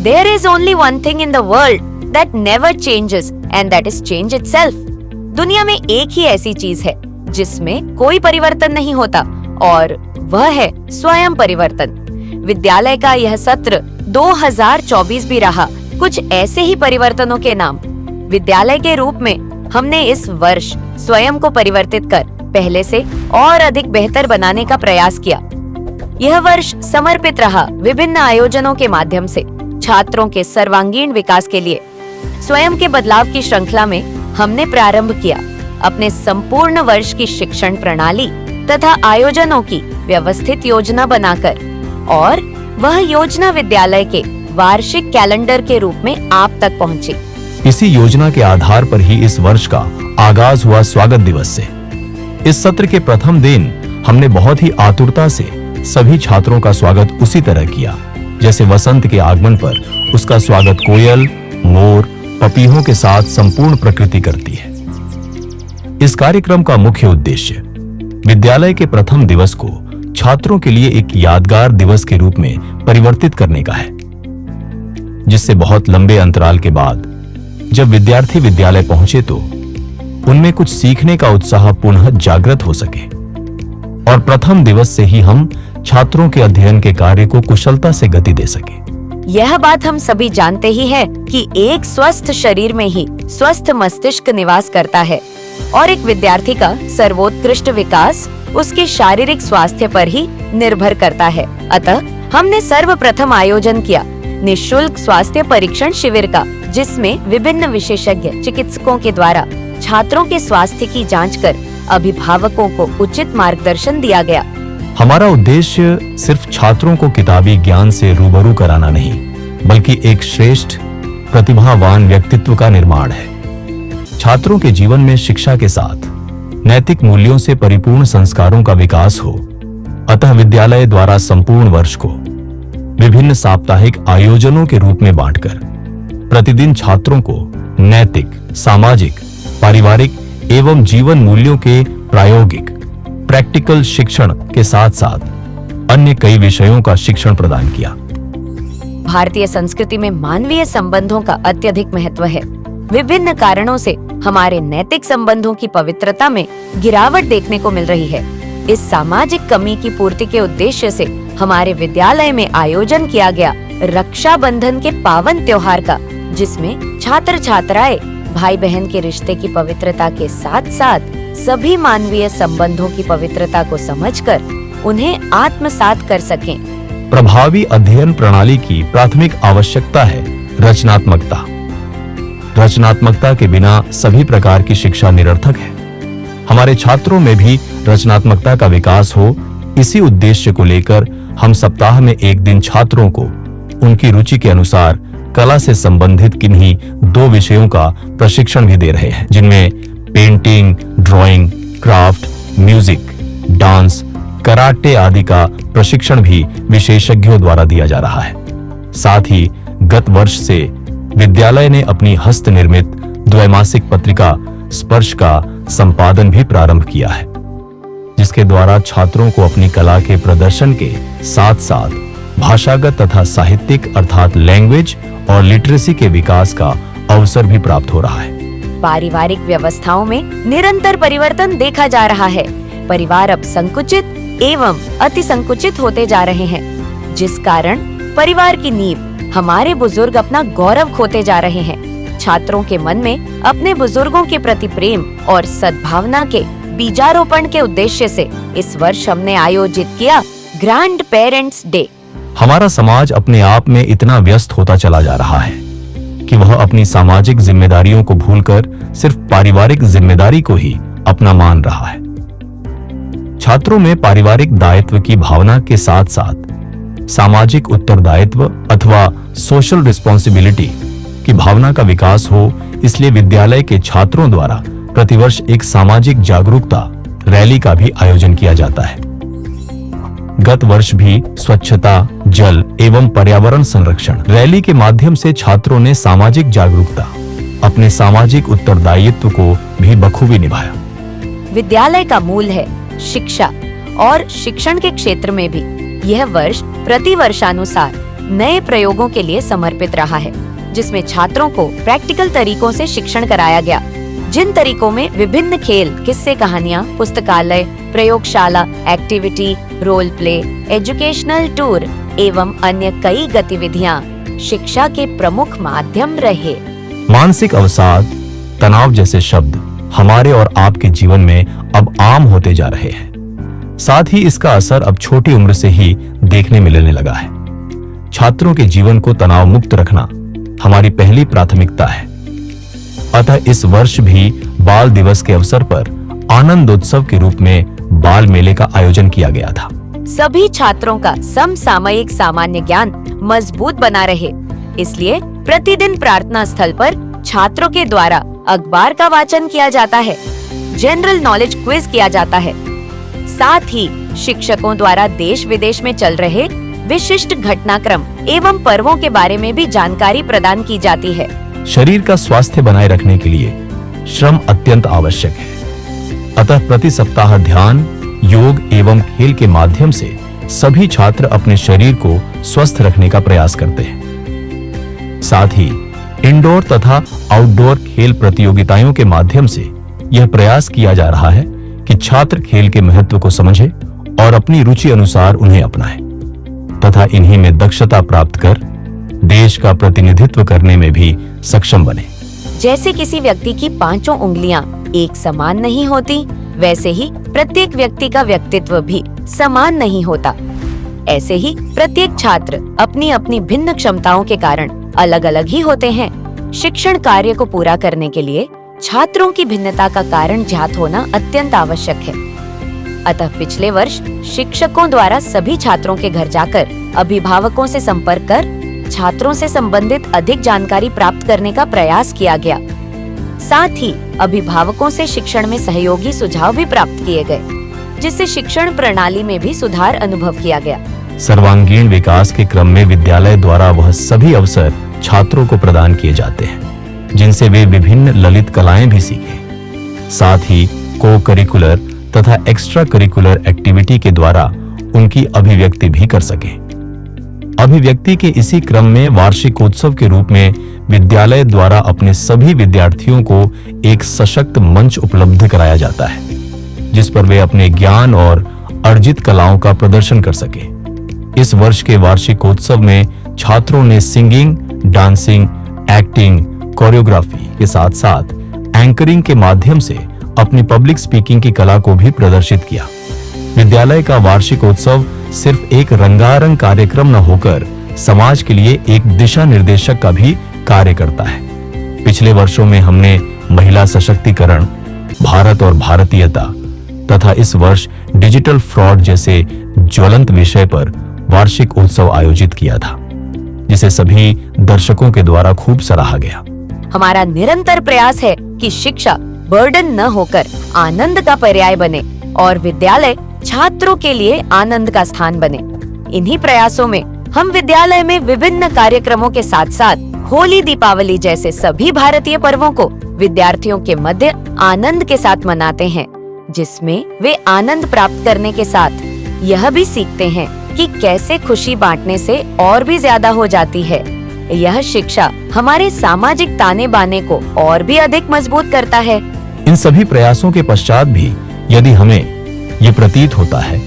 There is only one thing in the world that never changes and that is change itself. दुनिया में एक ही ऐसी चीज है जिसमें कोई परिवर्तन नहीं होता और वह है स्वयं परिवर्तन। विद्यालय का यह सत्र 2024 भी रहा कुछ ऐसे ही परिवर्तनों के नाम। विद्यालय के रूप में हमने इस वर्ष स्वयं को परिवर्तित कर पहले से और अधिक बेहतर बनाने का प्रयास किया। यह वर्ष समर्पित रहा विभिन्न आयोजनों के माध्यम से छात्रों के सर्वांगीण विकास के लिए। स्वयं के बदलाव की श्रृंखला में हमने प्रारंभ किया अपने संपूर्ण वर्ष की शिक्षण प्रणाली तथा आयोजनों की व्यवस्थित योजना बनाकर, और वह योजना विद्यालय के वार्षिक कैलेंडर के रूप में आप तक पहुंची। इसी योजना के आधार पर ही इस वर्ष का आगाज हुआ स्वागत दिवस से। इस सत्र के प्रथम दिन हमने बहुत ही आतुरता से सभी छात्रों का स्वागत उसी तरह किया जैसे वसंत के आगमन पर उसका स्वागत कोयल, मोर, पपीहों के साथ संपूर्ण प्रकृति करती है। इस कार्यक्रम का मुख्य उद्देश्य विद्यालय के प्रथम दिवस को छात्रों के लिए एक यादगार दिवस के रूप में परिवर्तित करने का है, जिससे बहुत लंबे अंतराल के बाद जब विद्यार्थी विद्यालय पहुंचे तो उनमें कुछ सीखने का उत्साह पुनः जागृत हो सके और प्रथम दिवस से ही हम छात्रों के अध्ययन के कार्य को कुशलता से गति दे सके। यह बात हम सभी जानते ही हैं कि एक स्वस्थ शरीर में ही स्वस्थ मस्तिष्क निवास करता है और एक विद्यार्थी का सर्वोत्कृष्ट विकास उसके शारीरिक स्वास्थ्य पर ही निर्भर करता है। अतः हमने सर्वप्रथम आयोजन किया निःशुल्क स्वास्थ्य परीक्षण शिविर का, जिसमें विभिन्न विशेषज्ञ चिकित्सकों के द्वारा छात्रों के स्वास्थ्य की जांच कर अभिभावकों को उचित मार्गदर्शन दिया गया। हमारा उद्देश्य सिर्फ छात्रों को किताबी ज्ञान से रूबरू कराना नहीं, बल्कि एक श्रेष्ठ प्रतिभावान व्यक्तित्व का निर्माण है। छात्रों के जीवन में शिक्षा के साथ नैतिक मूल्यों से परिपूर्ण संस्कारों का विकास हो। अतः विद्यालय द्वारा संपूर्ण वर्ष को विभिन्न साप्ताहिक आयोजनों के रूप में बांटकर प्रतिदिन छात्रों को नैतिक, सामाजिक, पारिवारिक एवं जीवन मूल्यों के प्रायोगिक प्रैक्टिकल शिक्षण के साथ साथ अन्य कई विषयों का शिक्षण प्रदान किया। भारतीय संस्कृति में मानवीय संबंधों का अत्यधिक महत्व है। विभिन्न कारणों से हमारे नैतिक संबंधों की पवित्रता में गिरावट देखने को मिल रही है। इस सामाजिक कमी की पूर्ति के उद्देश्य से हमारे विद्यालय में आयोजन किया गया रक्षाबंधन के पावन त्योहार का, जिसमें छात्र छात्राएं भाई बहन के रिश्ते की पवित्रता के साथ साथ सभी मानवीय संबंधों की पवित्रता को समझकर उन्हें आत्मसात कर सकें। प्रभावी अध्ययन प्रणाली की प्राथमिक आवश्यकता है रचनात्मकता। रचनात्मकता के बिना सभी प्रकार की शिक्षा निरर्थक है। हमारे छात्रों में भी रचनात्मकता का विकास हो, इसी उद्देश्य को लेकर हम सप्ताह में एक दिन छात्रों को उनकी रुचि के अनुसार कला से संबंधित किन्हीं 2 विषयों का प्रशिक्षण भी दे रहे हैं, जिनमें painting, drawing, craft, music, dance, karate आदि का प्रशिक्षण भी विशेषज्ञों द्वारा दिया जा रहा है। साथ ही गत वर्ष से विद्यालय ने अपनी हस्त निर्मित द्वैमासिक पत्रिका स्पर्श का संपादन भी प्रारंभ किया है, जिसके द्वारा छात्रों को अपनी कला के प्रदर्शन के साथ साथ भाषागत तथा साहित्यिक अर्थात लैंग्वेज और लिटरेसी के विकास का अवसर भी प्राप्त हो रहा है। पारिवारिक व्यवस्थाओं में निरंतर परिवर्तन देखा जा रहा है। परिवार अब संकुचित एवं अति संकुचित होते जा रहे हैं, जिस कारण परिवार की नींव हमारे बुजुर्ग अपना गौरव खोते जा रहे हैं। छात्रों के मन में अपने बुजुर्गों के प्रति प्रेम और सद्भावना के बीजारोपण के उद्देश्य से इस वर्ष हमने आयोजित किया ग्रैंड पेरेंट्स डे। हमारा समाज अपने आप में इतना व्यस्त होता चला जा रहा है कि वह अपनी सामाजिक जिम्मेदारियों को भूलकर सिर्फ पारिवारिक जिम्मेदारी को ही अपना मान रहा है। छात्रों में पारिवारिक दायित्व की भावना के साथ साथ सामाजिक उत्तरदायित्व अथवा सोशल रिस्पॉन्सिबिलिटी की भावना का विकास हो, इसलिए विद्यालय के छात्रों द्वारा प्रतिवर्ष एक सामाजिक जागरूकता रैली का भी आयोजन किया जाता है। गत वर्ष भी स्वच्छता, जल एवं पर्यावरण संरक्षण रैली के माध्यम से छात्रों ने सामाजिक जागरूकता, अपने सामाजिक उत्तरदायित्व को भी बखूबी निभाया। विद्यालय का मूल है शिक्षा और शिक्षण के क्षेत्र में भी यह वर्ष प्रति वर्षानुसार नए प्रयोगों के लिए समर्पित रहा है, जिसमें छात्रों को प्रैक्टिकल तरीकों से शिक्षण कराया गया। जिन तरीकों में विभिन्न खेल, किस्से कहानियाँ, पुस्तकालय, प्रयोगशाला, activity, role play, educational tour एवं अन्य कई गतिविधियाँ शिक्षा के प्रमुख माध्यम रहे। मानसिक अवसाद, तनाव जैसे शब्द हमारे और आपके जीवन में अब आम होते जा रहे हैं। साथ ही इसका असर अब छोटी उम्र से ही देखने मिलने लगा है। छात्रों के जीवन को तनाव मुक्त रखना हमारी पहली प्राथमिकता है। अतः इस वर्ष भी बाल दिवस के अवसर पर आनंदोत्सव के रूप में बाल मेले का आयोजन किया गया था। सभी छात्रों का समसामयिक सामान्य ज्ञान मजबूत बना रहे, इसलिए प्रतिदिन प्रार्थना स्थल पर छात्रों के द्वारा अखबार का वाचन किया जाता है, जनरल नॉलेज क्विज किया जाता है। साथ ही शिक्षकों द्वारा देश विदेश में चल रहे विशिष्ट घटनाक्रम एवं पर्वों के बारे में भी जानकारी प्रदान की जाती है। शरीर का स्वास्थ्य बनाए रखने के लिए श्रम अत्यंत आवश्यक है। अतः प्रति सप्ताह ध्यान, योग एवं खेल के माध्यम से सभी छात्र अपने शरीर को स्वस्थ रखने का प्रयास करते हैं। साथ ही इंडोर तथा आउटडोर खेल प्रतियोगिताओं के माध्यम से यह प्रयास किया जा रहा है कि छात्र खेल के महत्व को समझे और अपनी रुचि अनुसार उन्हें अपनाएं तथा इन्हीं में दक्षता प्राप्त कर देश का प्रतिनिधित्व करने में भी सक्षम बने। जैसे किसी व्यक्ति की पांचों उंगलियां एक समान नहीं होती, वैसे ही प्रत्येक व्यक्ति का व्यक्तित्व भी समान नहीं होता। ऐसे ही प्रत्येक छात्र अपनी अपनी भिन्न क्षमताओं के कारण अलग अलग ही होते हैं। शिक्षण कार्य को पूरा करने के लिए छात्रों की भिन्नता का कारण ज्ञात होना अत्यंत आवश्यक है। अतः पिछले वर्ष शिक्षकों द्वारा सभी छात्रों के घर जाकर अभिभावकों से संपर्क कर छात्रों से संबंधित अधिक जानकारी प्राप्त करने का प्रयास किया गया। साथ ही अभिभावकों से शिक्षण में सहयोगी सुझाव भी प्राप्त किए गए, जिससे शिक्षण प्रणाली में भी सुधार अनुभव किया गया। सर्वांगीण विकास के क्रम में विद्यालय द्वारा वह सभी अवसर छात्रों को प्रदान किए जाते हैं जिनसे वे विभिन्न ललित कलाएं भी सीखें। साथ ही को करिकुलर तथा एक्स्ट्रा करिकुलर एक्टिविटी के द्वारा उनकी अभिव्यक्ति भी कर सके। अभिव्यक्ति के इसी क्रम में वार्षिकोत्सव के रूप में विद्यालय द्वारा अपने सभी विद्यार्थियों को एक सशक्त मंच उपलब्ध कराया जाता है जिस पर वे अपने ज्ञान और अर्जित कलाओं का प्रदर्शन कर सके। इस वर्ष के वार्षिकोत्सव में छात्रों ने सिंगिंग, डांसिंग, एक्टिंग, कोरियोग्राफी के साथ साथ एंकरिंग के माध्यम से अपनी पब्लिक स्पीकिंग की कला को भी प्रदर्शित किया। विद्यालय का वार्षिकोत्सव सिर्फ एक रंगारंग कार्यक्रम न होकर समाज के लिए एक दिशा निर्देशक का भी कार्य करता है। पिछले वर्षों में हमने महिला सशक्तिकरण, भारत और भारतीयता तथा इस वर्ष डिजिटल फ्रॉड जैसे ज्वलंत विषय पर वार्षिक उत्सव आयोजित किया था, जिसे सभी दर्शकों के द्वारा खूब सराहा गया। हमारा निरंतर प्रयास है कि शिक्षा बर्डन न होकर आनंद का पर्याय बने और विद्यालय छात्रों के लिए आनंद का स्थान बने। इन्हीं प्रयासों में हम विद्यालय में विभिन्न कार्यक्रमों के साथ साथ होली, दीपावली जैसे सभी भारतीय पर्वों को विद्यार्थियों के मध्य आनंद के साथ मनाते हैं, जिसमें वे आनंद प्राप्त करने के साथ यह भी सीखते हैं कि कैसे खुशी बांटने से और भी ज्यादा हो जाती है। यह शिक्षा हमारे सामाजिक ताने बाने को और भी अधिक मजबूत करता है। इन सभी प्रयासों के पश्चात भी यदि हमें ये प्रतीत होता है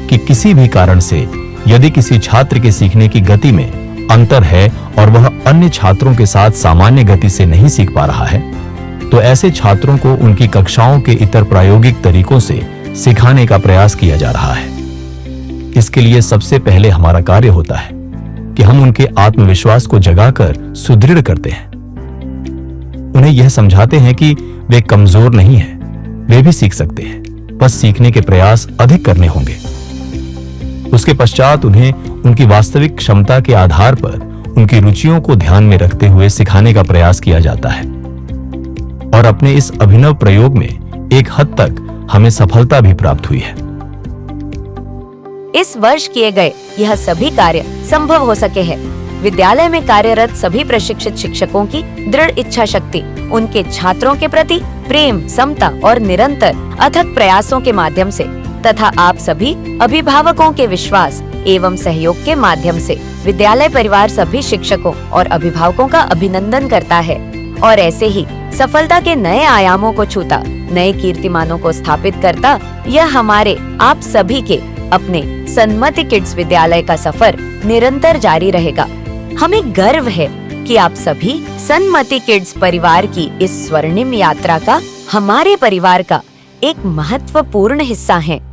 कि किसी भी कारण से यदि किसी छात्र के सीखने की गति में अंतर है और वह अन्य छात्रों के साथ सामान्य गति से नहीं सीख पा रहा है, तो ऐसे छात्रों को उनकी कक्षाओं के इतर प्रायोगिक तरीकों से सिखाने का प्रयास किया जा रहा है। इसके लिए सबसे पहले हमारा कार्य होता है कि हम उनके आत्मविश्वास को जगाकर सुदृढ़ करते हैं। उन्हें यह समझाते हैं कि वे कमजोर नहीं हैं, वे भी सीख सकते हैं, बस सीखने के प्रयास अधिक करने होंगे। उसके पश्चात उन्हें उनकी वास्तविक क्षमता के आधार पर उनकी रुचियों को ध्यान में रखते हुए सिखाने का प्रयास किया जाता है और अपने इस अभिनव प्रयोग में एक हद तक हमें सफलता भी प्राप्त हुई है। इस वर्ष किए गए यह सभी कार्य संभव हो सके हैं विद्यालय में कार्यरत सभी प्रशिक्षित शिक्षकों की दृढ़ इच्छा शक्ति, उनके छात्रों के प्रति प्रेम, समता और निरंतर अथक प्रयासों के माध्यम से तथा आप सभी अभिभावकों के विश्वास एवं सहयोग के माध्यम से विद्यालय परिवार सभी शिक्षकों और अभिभावकों का अभिनंदन करता है और ऐसे ही सफलता के नए आयामों को छूता, नए कीर्तिमानों को स्थापित करता। यह हमारे आप सभी के अपने सन्मति किड्स विद्यालय का सफर निरंतर जारी रहेगा। हमें गर्व है कि आप सभी सन्मति किड्स परिवार की इस स्वर्णिम यात्रा का हमारे परिवार का एक महत्वपूर्ण हिस्सा हैं।